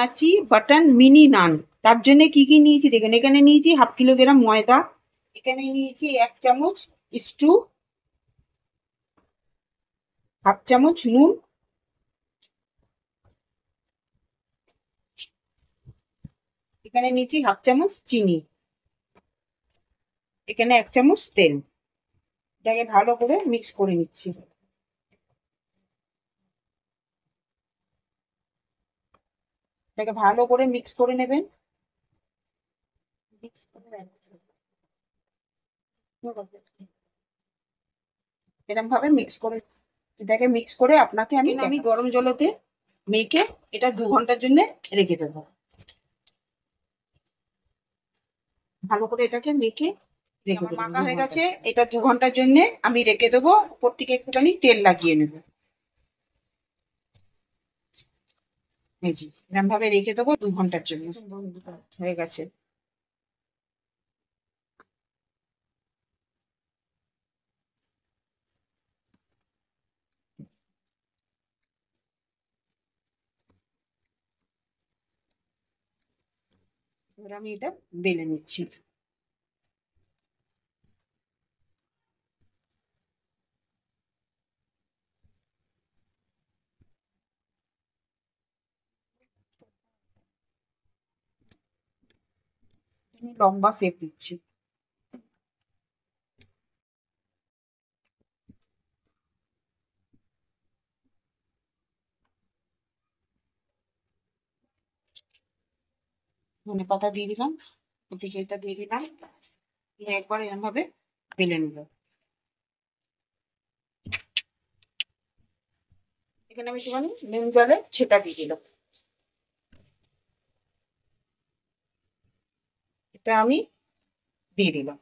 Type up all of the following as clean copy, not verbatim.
বানাচ্ছি button mini নান। তার জন্য কি কি নিয়েছি দেখুন। এখানে নিয়েছি 1/2 কিলোগ্রাম ময়দা, এখানে নিয়েছি 1 চামচ স্টু, 1/2 চামচ নুন, এখানে নিয়েছি 1/2 চামচ চিনি, এখানে 1 চামচ তেল। এটাকে ভালো করে মিক্স করে নিচ্ছি। এটাকে ভালো করে মিক্স করে নেবেন। এরকম ভাবে মিক্স করে এটাকে মিক্স করে আপনাকে আমি গরম জলেতে মেখে এটা 2 ঘন্টার জন্য রেখে দেবো। ভালো করে এটাকে মেখে রেখে দেবো। মাখা হয়ে গেছে, এটা 2 ঘন্টার জন্য আমি রেখে দেবো। উপর থেকে একটুখানি তেল লাগিয়ে নেব। এই যে এরকম ভাবে রেখে দেবো 2 ঘন্টার জন্য। হয়ে গেছে। এবার আমি এটা বেলে নিচ্ছি। লম্বা শেপ দিচ্ছি। ধনে পাতা দিয়ে দিলাম, ওদিকে এটা দিয়ে দিলাম, একবার এরকম ভাবে বেলে নিল। এখানে আমি একটুখানি নুন জলে ছেটা দিয়ে দিলাম। এটা আমি দিয়ে দিলাম।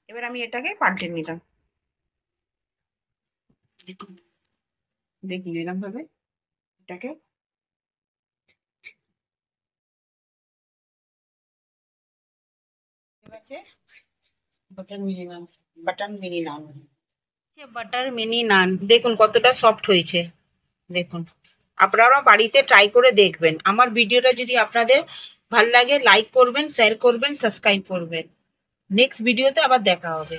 এবার আমি এটাকে পাল্টে নিলাম। দেখুন এরকম ভাবে এটাকে বাটার মিনি নান। বাটার মিনি নান দেখুন কতটা সফট হয়েছে। দেখুন আপনারা বাড়িতে ট্রাই করে দেখবেন। আমার ভিডিওটা যদি আপনাদের ভালো লাগে লাইক করবেন, শেয়ার করবেন, সাবস্ক্রাইব করবেন। নেক্সট ভিডিওতে আবার দেখা হবে।